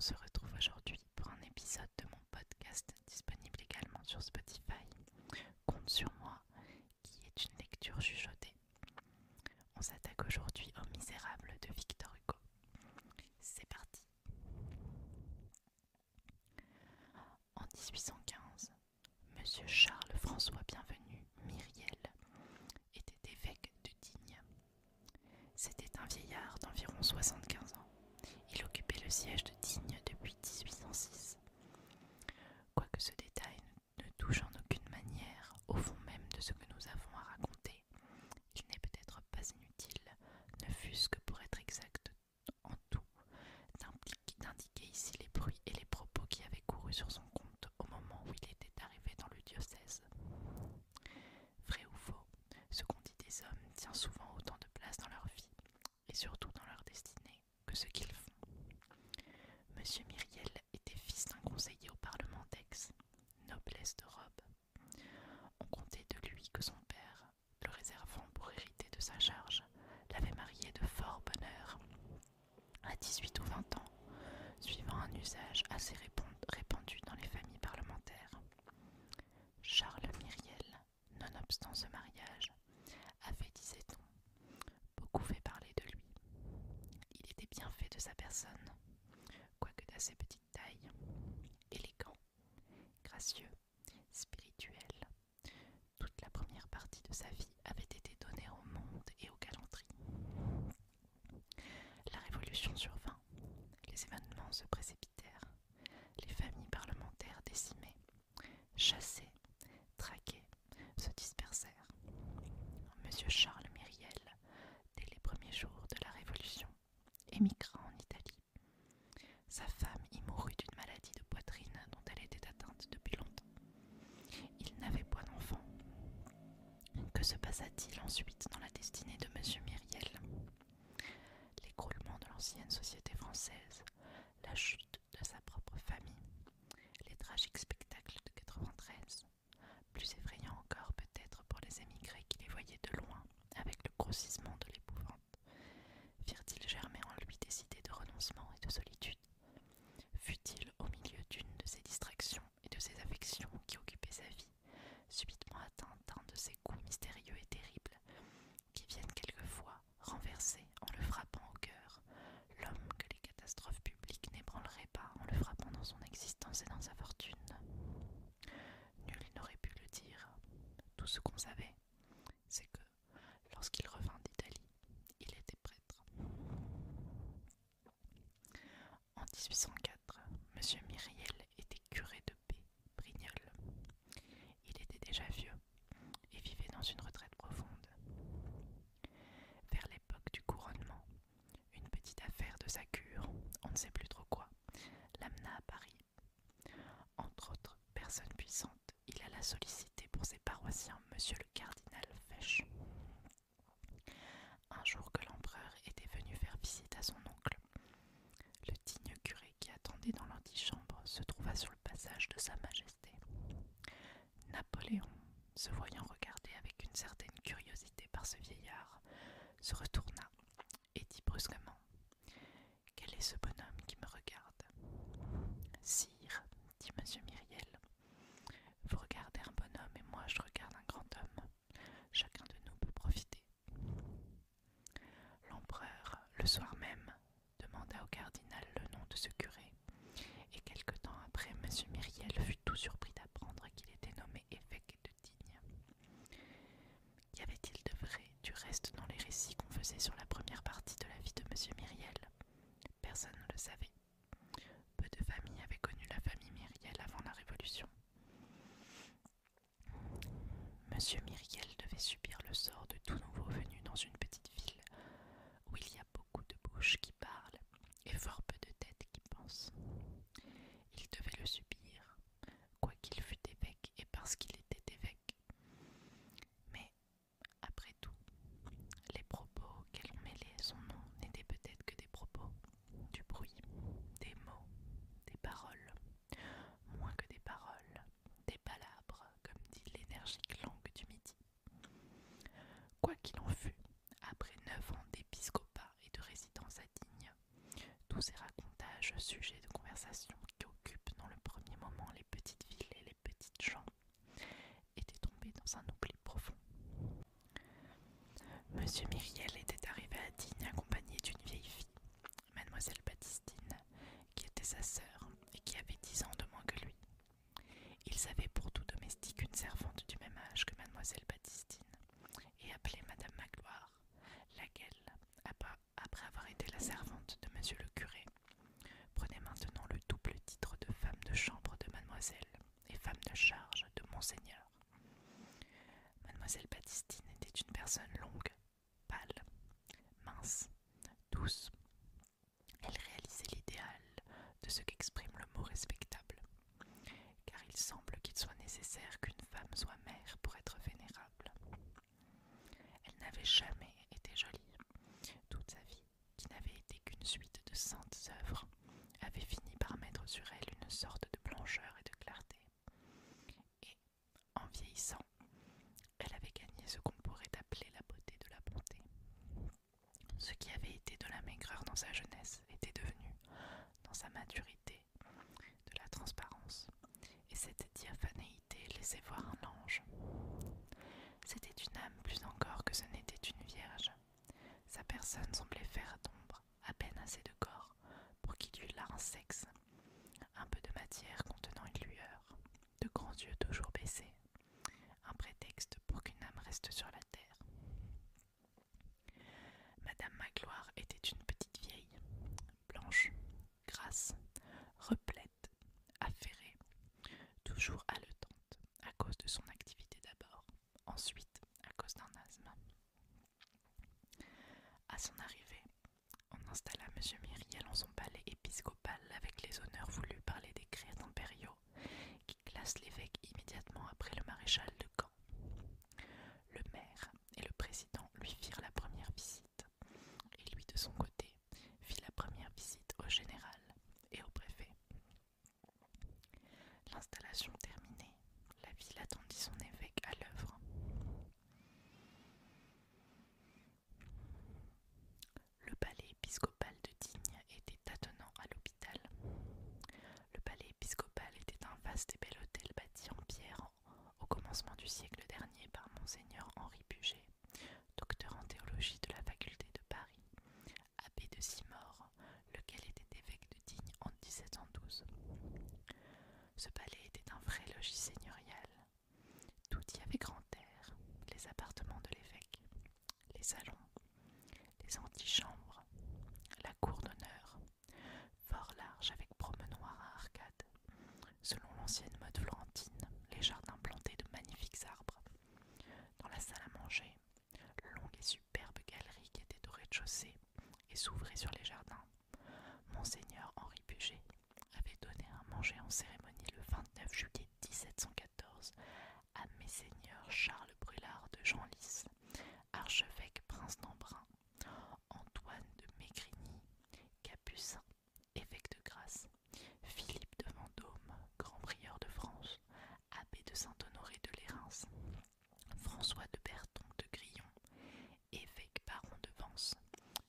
se retrouve aujourd'hui pour un épisode de mon podcast disponible également sur Spotify, Compte sur moi, qui est une lecture chuchotée. On s'attaque aujourd'hui aux Misérables de Victor Hugo. C'est parti. En 1815, Monsieur Charles-François Bienvenu Myriel était évêque de Digne. C'était un vieillard d'environ 75 ans. Il occupait le siège de Digne depuis 1806. Quoique ce détail ne touche en aucune manière au fond même de ce que nous avons à raconter, il n'est peut-être pas inutile, ne fût-ce que pour être exact en tout, d'indiquer ici les bruits et les propos qui avaient couru sur son compte au moment où il était arrivé dans le diocèse. Vrai ou faux, ce qu'on dit des hommes tient souvent autant de place dans leur vie, et surtout dans leur destinée, que ce qu'ils font. Monsieur Myriel était fils d'un conseiller au Parlement d'Aix, noblesse de robe. On comptait de lui que son père, le réservant pour hériter de sa charge, l'avait marié de fort bonne heure, à 18 ou 20 ans, suivant un usage assez répandu dans les familles parlementaires. Charles Myriel, nonobstant ce mariage, avait, disait-on, beaucoup fait parler de lui. Il était bien fait de sa personne, quoique d'assez petite taille, élégant, gracieux, spirituel. Toute la première partie de sa vie avait été donnée au monde et aux galanteries. La Révolution survint, les événements se précipitèrent, les familles parlementaires décimées, chassées, traquées, se dispersèrent. Monsieur Charles Myriel, dès les premiers jours de la Révolution, émigra en Italie. Sa femme y mourut d'une maladie de poitrine dont elle était atteinte depuis longtemps. Il n'avait point d'enfant. Que se passa-t-il ensuite dans la destinée de Monsieur Myriel? L'écroulement de l'ancienne société française, la chute de sa propre famille, les tragiques spectacles de 93, plus effrayants encore peut-être pour les émigrés qui les voyaient de loin avec le grossissement de l'épouvante, firent-ils germer en lui des idées de renoncement et de solitude? Fut-il au milieu d'une de ces distractions et de ces affections qui occupaient sa vie, subitement atteint d'un de ces coups mystérieux et terribles, qui viennent quelquefois renverser en le frappant au cœur l'homme que les catastrophes publiques n'ébranleraient pas en le frappant dans son existence et dans sa fortune? Nul n'aurait pu le dire. Tout ce qu'on savait, c'est que, lorsqu'il revint d'Italie, il était prêtre. En 1804, M. Myriel était curé de P, Brignoles. Il était déjà vieux et vivait dans une retraite profonde. Vers l'époque du couronnement, une petite affaire de sa cure, on ne sait plus trop quoi, l'amena à Paris. Entre autres personnes puissantes, il alla solliciter pour ses paroissiens monsieur le cardinal Fesch. Un jour que l'empereur était venu faire visite à son oncle, le digne curé qui attendait dans l'antichambre se trouva sur le passage de Sa Majesté. Napoléon, se voyant regarder avec une certaine curiosité par ce vieillard, se retourna et dit brusquement: « Quel est ce bonhomme qui me regarde ?» « Sire, dit M. Myriel, vous regardez un bonhomme et moi je regarde un grand homme. Chacun de nous peut profiter. » L'empereur, le soir même, demanda au cardinal le nom de ce curé, et quelque temps après, M. Myriel fut tout surpris d'apprendre qu'il était nommé évêque de Digne. Qu'y avait-il de vrai, du reste, dans les récits qu'on faisait sur la première partie de la vie de M. Myriel? Personne ne le savait. Peu de familles avaient connu la famille Myriel avant la Révolution. M. Myriel devait subir le sort de tout nouveau venu dans une petite ville où il y a beaucoup de bouches qui parlent et fort peu de têtes qui pensent. Il devait le subir, Monsieur Myriel était arrivé à Digne accompagné d'une vieille fille, mademoiselle Baptistine, qui était sa sœur et qui avait 10 ans de moins que lui. Ils avaient pour tout domestique une servante du même âge que mademoiselle Baptistine et appelée madame Magloire, laquelle, après avoir été la servante de monsieur le curé, prenait maintenant le double titre de femme de chambre de mademoiselle et femme de charge de monseigneur. Mademoiselle Baptistine était une personne longue, pâle, mince, douce. Elle réalisait l'idéal de ce qu'exprime le mot respectable, car il semble qu'il soit nécessaire qu'une femme soit mère pour être vénérable. Elle n'avait jamais été jolie. Toute sa vie, qui n'avait été qu'une suite de saintes œuvres, avait fini par mettre sur elle une sorte de blancheur et de clarté. Et, en vieillissant, elle avait gagné ce qu'on pourrait appeler la beauté de la bonté. Ce qui avait été de la maigreur dans sa jeunesse était devenu, dans sa maturité, de la transparence, et cette diaphanéité laissait voir un ange. C'était une âme plus encore que ce n'était une vierge. Sa personne semblait faire d'ombre, à peine assez de corps, pour qu'il y eût là un sexe, un peu de matière contenant une lueur, de grands yeux toujours baissés, un prétexte pour qu'une âme reste sur la terre. Madame Magloire était une petite vieille, blanche, grasse, replète, affairée, toujours haletante, à cause de son activité d'abord, ensuite à cause d'un asthme. À son arrivée, on installa M. Myriel en son palais épiscopal avec les honneurs voulus par les décrets impériaux qui classent l'évêque immédiatement après le maréchal de Caen. Le maire et le président lui firent la première visite, et lui de son côté fit la première visite au général et au préfet. L'installation terminée, la ville attendit son évêque à l'œuvre. Le palais épiscopal de Digne était attenant à l'hôpital. Le palais épiscopal était un vaste et bel hôtel bâti en pierre au commencement du siècle dernier par monseigneur Henri Puget, docteur en théologie de la faculté de Paris, abbé de Simore, lequel était évêque de Digne en 1712. Ce palais était un vrai logis seigneurial. Tout y avait grand air, les appartements de l'évêque, les salons, les antichambres, la cour d'honneur, fort large avec promenoir à arcades, selon l'ancienne mode florentine, les jardins plantés de magnifiques arbres. Dans la salle à manger, longue et superbe galerie qui était au rez-de-chaussée et s'ouvrait sur les jardins, monseigneur Henri Puget avait donné un manger en cérémonie le 29 juillet 1714 à messeigneur Charles Brulart de Genlis, archevêque prince d'Embrun, Antoine de Maigrigny, capucin, évêque de Grasse, Philippe de Vendôme, grand prieur de France, abbé de Saint-Honoré de Lérins, François de Berton de Grillon, évêque baron de Vence,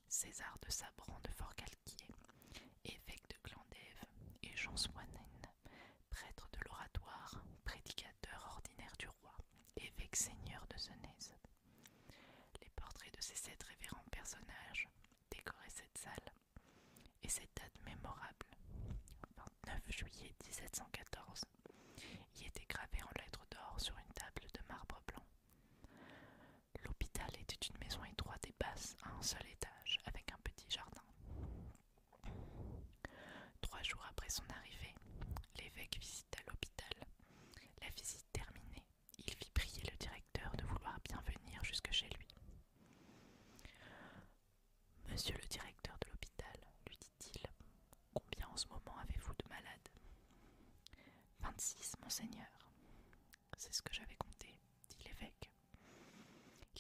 César de Sabran de Forcalquier, évêque de Glandève, et Jean Swanen, prêtre de l'Oratoire, prédicateur ordinaire du roi, évêque seigneur de Senez. Les portraits de ces 7 révérends personnages décoraient cette salle, et cette date mémorable, 29 juillet 1714, y était gravée en lettres d'or sur une table de marbre blanc. L'hôpital était une maison étroite et basse à un seul étage, avec un petit jardin. 3 jours après son arrivée, l'évêque visita l'hôpital. La visite terminée, il fit prier le directeur de vouloir bien venir jusque chez lui. « Monsieur le directeur de l'hôpital, lui dit-il, combien en ce moment avez-vous de malades ?»« 26, monseigneur. »« C'est ce que j'avais compté, dit l'évêque. »«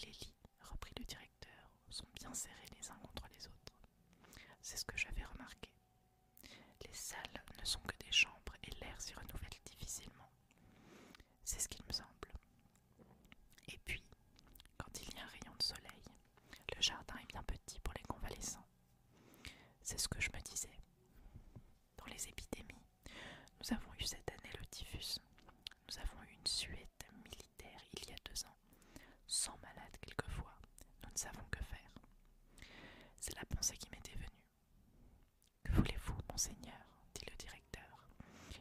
Les lits, reprit le directeur, sont bien serrés les uns contre les autres. C'est ce que j'avais remarqué. Les salles ne sont que des chambres et l'air s'y renouvelle difficilement. C'est ce qu'il me semble. Et puis, quand il y a un rayon de soleil, le jardin est bien petit pour les convalescents. C'est ce que je me disais. Dans les épidémies, nous avons eu cette année le typhus. ne savons que faire. C'est la pensée qui m'était venue. Que voulez-vous, monseigneur, dit le directeur.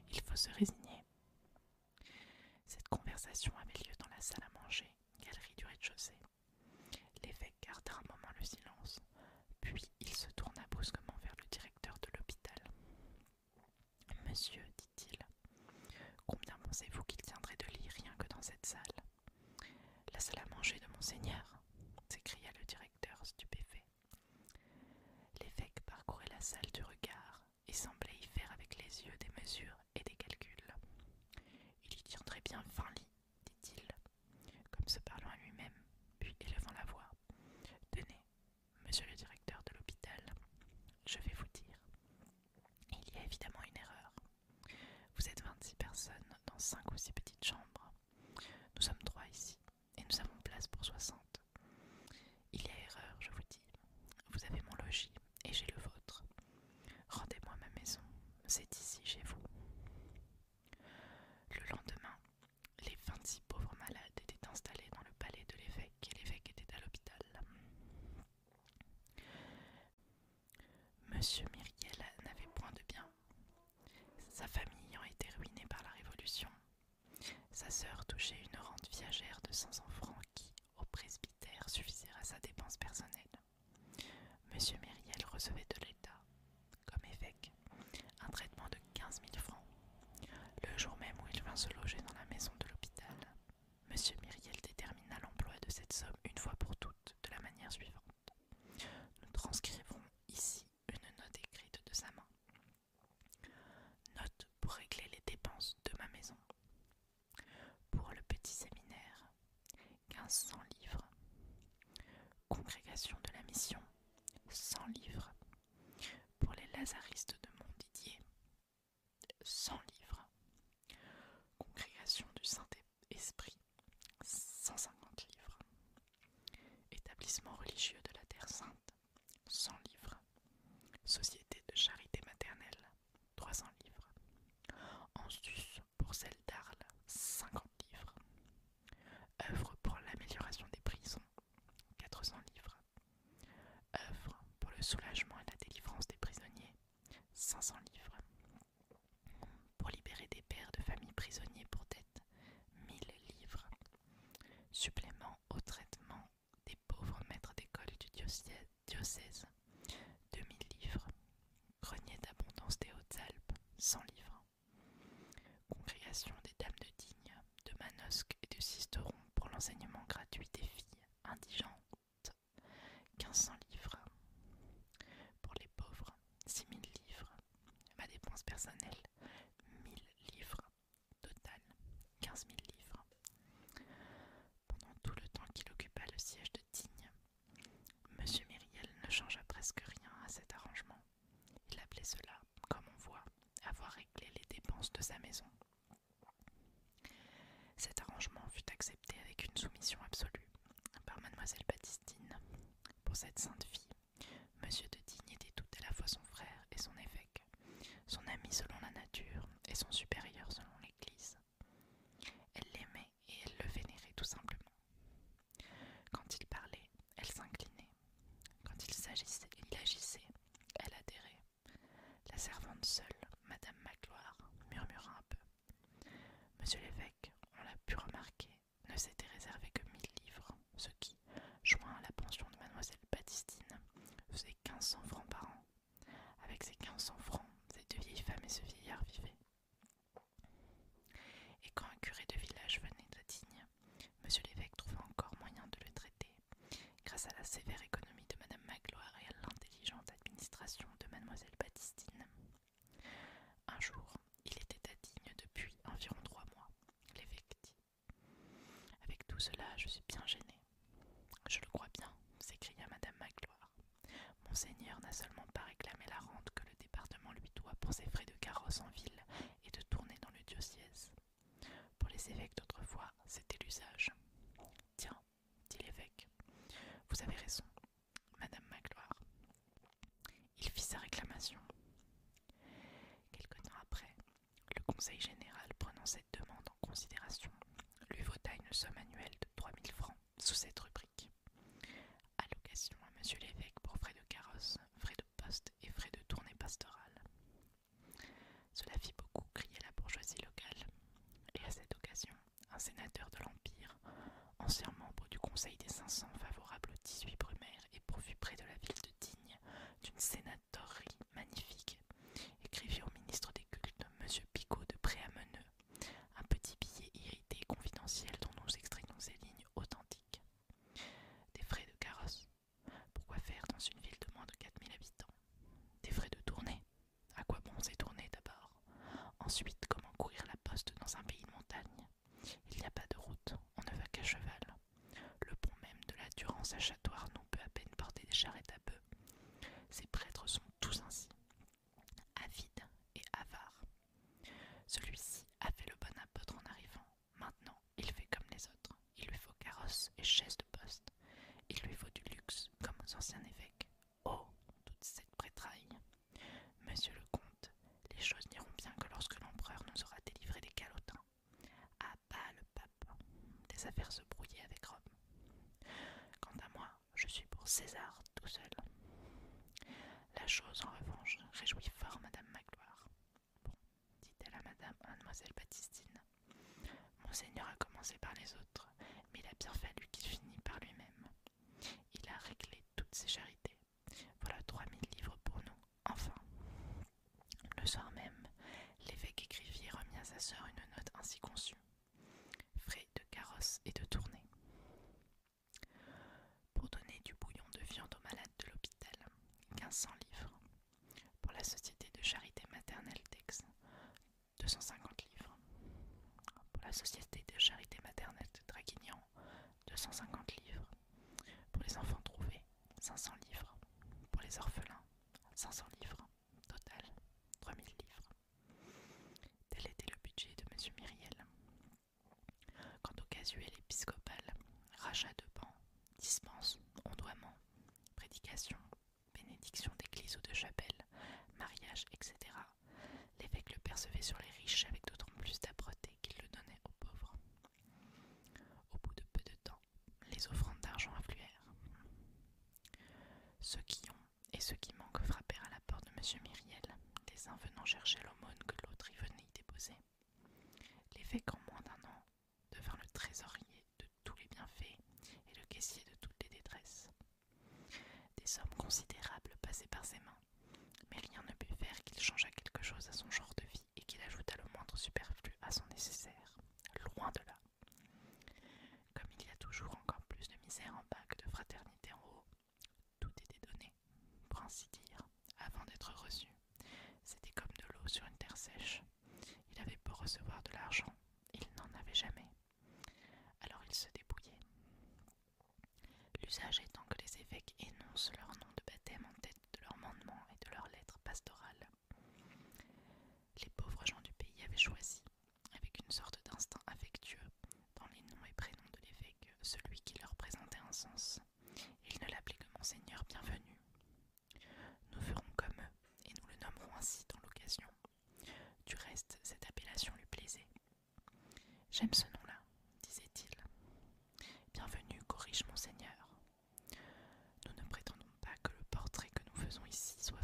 Il faut se résigner. Cette conversation avait lieu dans la salle à manger, galerie du rez-de-chaussée. L'évêque garda un moment le silence, puis il se tourna brusquement vers le directeur de l'hôpital. Monsieur, dit-il, combien pensez-vous qu'il tiendrait de lits rien que dans cette salle? La salle à manger de monseigneur, s'écria le directeur stupéfait. L'évêque parcourait la salle du regard et semblait y faire avec les yeux des mesures et des calculs. Il y tiendrait bien 20 lits, dit-il, comme se parlant à lui-même, puis élevant la voix. Tenez, monsieur le directeur de l'hôpital, je vais vous dire. Il y a évidemment une erreur. Vous êtes 26 personnes dans 5 ou 6 petites chambres. Nous sommes 3 ici, et nous avons place pour 60. Il y a erreur, je vous dis. Vous avez mon logis, et j'ai le vôtre. Rendez-moi ma maison, c'est ici chez vous. Le lendemain, les 26 pauvres malades étaient installés dans le palais de l'évêque, et l'évêque était à l'hôpital. Monsieur Myriel n'avait point de bien. Sa famille ayant été ruinée par la Révolution, sa sœur touchait une rente viagère de 500 francs qui, au presbytère, suffisait à sa dépense personnelle. Monsieur Myriel recevait de l'État, comme évêque, un traitement de 15 000 francs. Le jour même où il vint se loger dans la maison de l'hôpital, monsieur Myriel détermina l'emploi de cette somme une fois pour toutes de la manière suivante. Nous transcrivons ici une note écrite de sa main. Note pour régler les dépenses de ma maison. Pour le petit séminaire, 1500 livres. Congrégation de la mission, 100 livres. Pour les lazaristes de Montdidier, 100 livres. Congrégation du Saint-Esprit, 150 livres. Établissement religieux de la Terre Sainte, 100 livres. Société de charité maternelle, 300 livres. En sus pour celle d'Arles, 50 livres. Œuvre pour l'amélioration des prisons, 400 livres. Œuvre pour le soulagement et la délivrance des prisonniers, 500 livres. Pour libérer des pères de familles prisonniers pour dette, 1000 livres. Supplément au traitement des pauvres maîtres d'école du diocèse, 2000 livres. Grenier d'abondance des Hautes-Alpes, 100 livres. Congrégation des Dames de Digne, de Manosque et de Sisteron pour l'enseignement gratuit des filles indigentes, 1500 livres. Pour les pauvres, 6000 livres. Ma dépense personnelle, 1000 livres. Total, 15 000 livres. Pendant tout le temps qu'il occupa le siège de Digne, monsieur Myriel ne changea presque rien à cet arrangement. Il appelait cela, comme on voit, avoir réglé les dépenses de sa maison. Cet arrangement fut accepté avec une soumission absolue par mademoiselle Baptistine. Pour cette sainte fille, monsieur de Digne était tout à la fois son frère et son évêque, son ami selon la nature et son supérieur selon l'Église. Elle l'aimait et elle le vénérait tout simplement. Quand il parlait, elle s'inclinait. Quand il agissait, elle adhérait. La servante seule, madame Magloire, murmura un peu. Monsieur l'évêque, on l'a pu remarquer, ne s'était réservé que 1000 livres, ce qui, joint à la pension de mademoiselle Baptistine, faisait 1500 francs par an. Avec ces 1500 francs, ces deux vieilles femmes et ce vieillard vivaient. Et quand un curé de village venait de Digne, monsieur l'évêque trouva encore moyen de le traiter, grâce à la sévère économie de madame Magloire et à l'intelligente administration de mademoiselle Baptistine. Un jour, il était à Digne depuis environ 3 mois, l'évêque dit. Avec tout cela, je suis bien gêné. Je le crois bien, s'écria madame Magloire. Monseigneur n'a seulement pas réclamé la rente que le département lui doit pour ses frais de carrosse en ville et de tournée dans le diocèse. Pour les évêques d'autrefois, c'était l'usage. Tiens, dit l'évêque, vous avez raison, madame Magloire. Il fit sa réclamation. Quelque temps après, le conseil général, prenant cette demande en considération, lui vota une somme annuelle de 3000 francs sous cette rubrique. À monsieur l'évêque pour frais de carrosse, frais de poste et frais de tournée pastorale. Cela fit beaucoup crier la bourgeoisie locale, et à cette occasion, un sénateur de l'Empire, ancien membre du Conseil des 500 favorable au 18 Brumaire et pourvu près de la ville de Digne d'une sénatorerie magnifique, écrivit au ministre des Cultes, M. Picot de Préameneux, un petit billet irrité et confidentiel dont nous extrayons ces lignes authentiques. Des frais de carrosse. Pourquoi faire dans une ville de moins de 4000 habitants? Des frais de tournée. À quoi bon ces tournées d'abord? Ensuite, comment courir la poste dans un pays de montagne? Il n'y a pas de route, on ne va qu'à cheval. Le pont même de la Durance à Château-Arnoux peut à peine porter des charrettes à bœufs. Ces prêtres sont tous ainsi, avides et avares. Celui-ci a fait le bon apôtre en arrivant. Maintenant, il fait comme les autres. Il lui faut carrosse et chaise de poste. Il lui faut du luxe, comme aux anciens évêques. Oh, toute cette prêtraille! Monsieur le comte, les choses n'iront bien que lorsque l'empereur nous aura délivré des calotins. À bas le pape! Des affaires se brouillaient avec Rome. Quant à moi, je suis pour César tout seul. La chose, en revanche, réjouit fort Madame Magloire. Bon, dit-elle à Mademoiselle Baptistine. Monseigneur a commencé par les autres, mais il a bien fallu qu'il finisse par lui-même. Il a réglé toutes ses charités. Voilà 3000 livres pour nous, enfin. Le soir même, l'évêque écrivit et remit à sa sœur une note ainsi conçue. Frais de carrosse et de tournée. Pour donner du bouillon de viande aux malades de l'hôpital, 1500 livres. Pour la société de charité maternelle d'Aix, 250 livres. Pour la société de charité maternelle de Draguignan, 250 livres. Pour les enfants trouvés, 500 livres. Pour les orphelins, 500 livres. Total, 3000 livres. Tel était le budget de M. Myriel. Quant au casuel épiscopal, rachat de bancs, dispense, ondoiement, prédication, bénédiction d'église ou de chapelle, mariage, etc., l'évêque le percevait sur les riches avec d'autant plus d'âpreté qu'il le donnait aux pauvres. Au bout de peu de temps, les offrandes d'argent affluèrent. Ceux qui ont et ceux qui manquent frappèrent à la porte de M. Myriel, les uns venant chercher l'aumône que l'autre y venait y déposer. L'évêque, en moins d'un an, devint le trésorier de tous les bienfaits et le caissier de toutes les détresses. Des sommes considérables passaient par ses mains, mais rien ne put faire qu'il changeât quelque chose à son genre de vie et qu'il ajoutât le moindre superflu à son nécessaire. Loin de là. Comme il y a toujours encore plus de misère en bas que de fraternité en haut, tout était donné, pour ainsi dire, avant d'être reçu. C'était comme de l'eau sur une terre sèche. Il avait beau recevoir de l'argent, il n'en avait jamais. Alors il se débrouillait. L'usage étant que les évêques énoncent leur nom de baptême en tête de leurs mandements et de leurs lettres pastorales. Les pauvres gens du pays avaient choisi, avec une sorte d'instinct affectueux, dans les noms et prénoms de l'évêque, celui qui leur présentait un sens. Ils ne l'appelaient que Monseigneur Bienvenu. Nous ferons comme eux, et nous le nommerons ainsi dans l'occasion. Du reste, cette appellation lui plaisait. J'aime ce nom-là, disait-il. Bienvenue corrige Monseigneur. Nous ne prétendons pas que le portrait que nous faisons ici soit